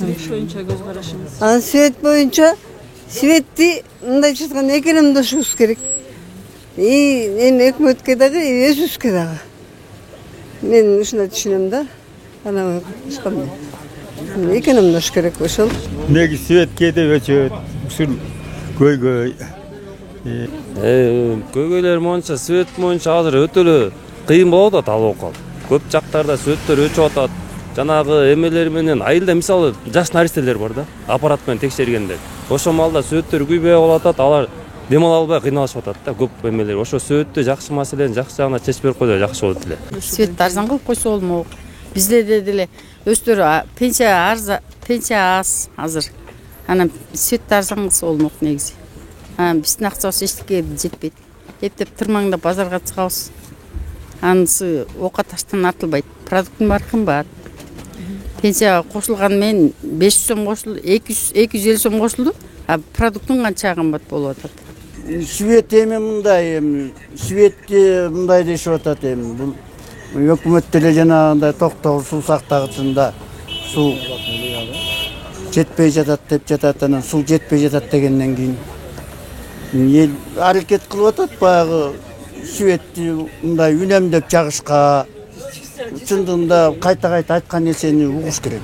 Свет боюнча көз карашыңыз. Свет боюнча светти мындай жаткан экономдошубуз керек. Эми өкмөткө дагы, өзүбүзгө дагы. Мен ушундай түшүнөм да. Анан эчкандай. Экономдош керек ошол. Неги свет кээде өчөт, ушул көйгөй. Көйгөйлөр боюнча, свет боюнча азыр өтө эле кыйын болуп атат ал окал. Көп жактарда светтер өчүп атат. Жанагы эмелер менен айылда мисалы жаш наристелер бар да, аппарат менен текшергенде. Ошол маалда светтер күйбөй болуп атат, алар дем ала албай кыйналышып атат да, көп эмелер. Ошо светти жакшы маселени жакшы жагына чечип берип койсо жакшы болот эле. Светти арзан кылып койсо болмок. Бизде деле өздөрү пенсия аз азыр. Анан светти арзан кылса болмок негизи. Биздин акчабыз эчтеке жетпейт. Эптеп тырмаңдап базарга чыгабыз. Анысы ока таштан артылбайт. Продукттун баары кымбат. Пенсияга кошулган менен 500 сом кошулду, 250 сом кошулду. Продукттун канча кымбат болуп атат. Свет эми мындай, светти мындай дешип атат эми. Бул өкмөт деле жанагындай токтогул суу сактагычында суу жетпей жатат деп жатат, анан суу жетпей жатат дегенден кийин эл аракет кылып атат баягы светти мындай үнөмдөп жагышка. Чындыгында кайта айткан нерсени угуш керек.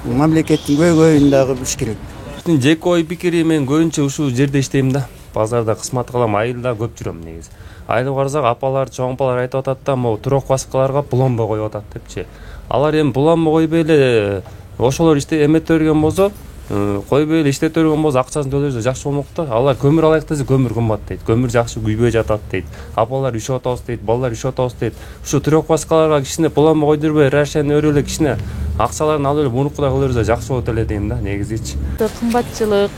Мамлекеттин көйгөйүн дагы билиш керек. Жеке ой пикири мен көбүнчө ушул жерде иштейм да. Базарда кызмат кылам, айылда көп жүрөм негизи. Айылга барсак апалар, чоң апалар айтып атат да, могу турокваскаларга булонбо коюп атат депчи. Алар эми булонбо койбой эле ошолор эмете берген болсо, койбой эле иштете берген болсо акчасын төлөсө жакшы болмок да. Алар көмүр алайык десе көмүр кымбат дейт. Көмүр жакшы күйбөй жатат дейт. Апалар үшүп атабыз дейт, балдар үшүп атабыз дейт. Ушу турокваскаларга кичине булонбо койдурбай, рашени өрүп эле кичине акчаларын алып эле мунукудай кыла берсе жакшы болот эле дейм да, негизичи. Кымбатчылык,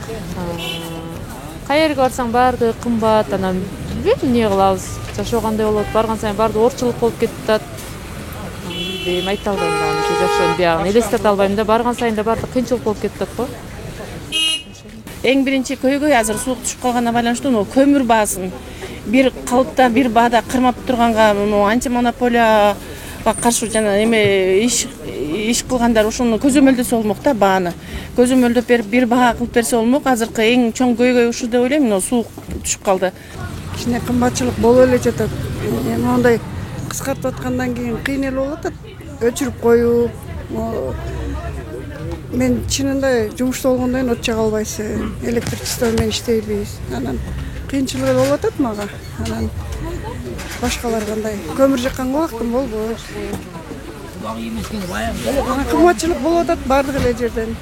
каерге барсаң баардыгы кымбат, анан билбейм эмне кылабыз. Жашагандай болот, барган сайын баардыгы орчулук болуп кетип атат. Эми айта албайм да, жашоонун биягын элестете албайм да, барган сайын да баардыгы кыйынчылык болуп кетип атат го. Эң биринчи көйгөй азыр суук түшүп калганына байланыштуу көмүр баасын бир калыпта бир баада кырмап турганга антимонополияга каршы жана эме иш кылгандар ошону көзөмөлдөсө болмок да, бааны. Көзөмөлдөп берип бир баа кылып берсе болмок. Азыркы эң чоң көйгөй ушул деп ойлойм, суук түшүп калды. Кичине кымбатчылык болуп эле жатат. Эми мондай кыскартып аткандан кийин кыйын эле болуп атат. Өчүрүп коюп, мен чынында жумушта болгондон кийин от жага албайсың, электричество менен иштейбиз. Анан кыйынчылыгы болуп атат мага. Анан башкалар кандай? Көмүр жакканга убактым болбойт. Кымбатчылык болуп атат баардык эле жерден.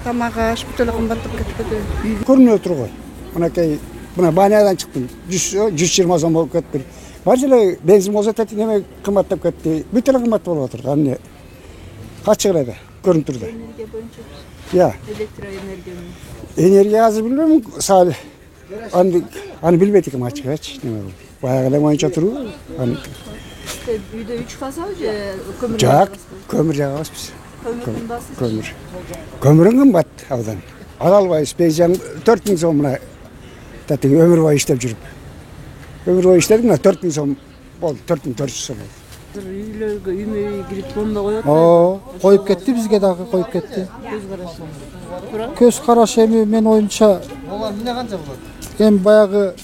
Тамак аш бүт эле кымбаттап кетти. Көрүнүп турган. Мынакей мына банядан чыктым. 120 сом болуп кетти. Барча эле бензин болсо тети неме кымбаттап кетти. Бүт эле кымбат болуп атат. Эмне качыгырады көрүнүп турду. Энергия боюнча. Я. Электроэнергияны. Энергия азыр билбейм, саал аны билбейт экенмин ачыгычы. Неме бул? Баягы боюнча туруу. Үйдө 3 фаза же көмүр? Жак, көмүр жагабыз биз. Көмүр. Көмүр кымбат абдан. Ала албайбыз. Бензин 4000 сом мына. Тати өмүр бою иштеп жүрүп. Өмүр бою иштедим, мына 4000 сом болду, 4400 сом болду. Үйлөргө үймө кирип бомба коет. Коюп кетти, бизге дагы коюп кетти. Көз карашы. Көз караш эми мен оюмча Эмне канча болот? эми баягы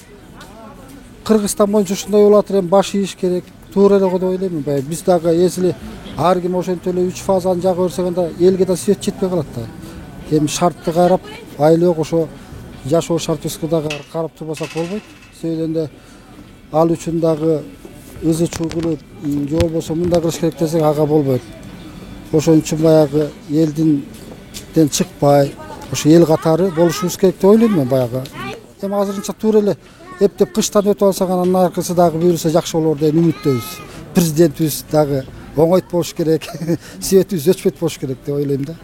Кыргызстан боюнча ушундай болуп атыр, эми баш ийиш керек. Туура эле го деп ойлойм. Биз дагы если ар ким ошентип эле 3 фазаны жага берсек анда элге да свет жетпей калат да. Эми шартты карап, айлык ошо жашоо шартыбызга дагы карап турбасак болбойт. Себебинде ал үчүн дагы ызы чуугулуп же болбосо мындай кылыш керек десек ага болбойт. Ошон үчүн баягы элден чыкпай, ошо эл катары болушубуз керек деп ойлойм мен баягы. Эми азырынча туура эле эптеп кыштан өтүп алсак анан аркысы дагы буюрса жакшы болор деп үмүттөбүз. Президентибиз дагы оңойт болуш керек, светибиз өчпөйт болуш керек деп ойлойм да.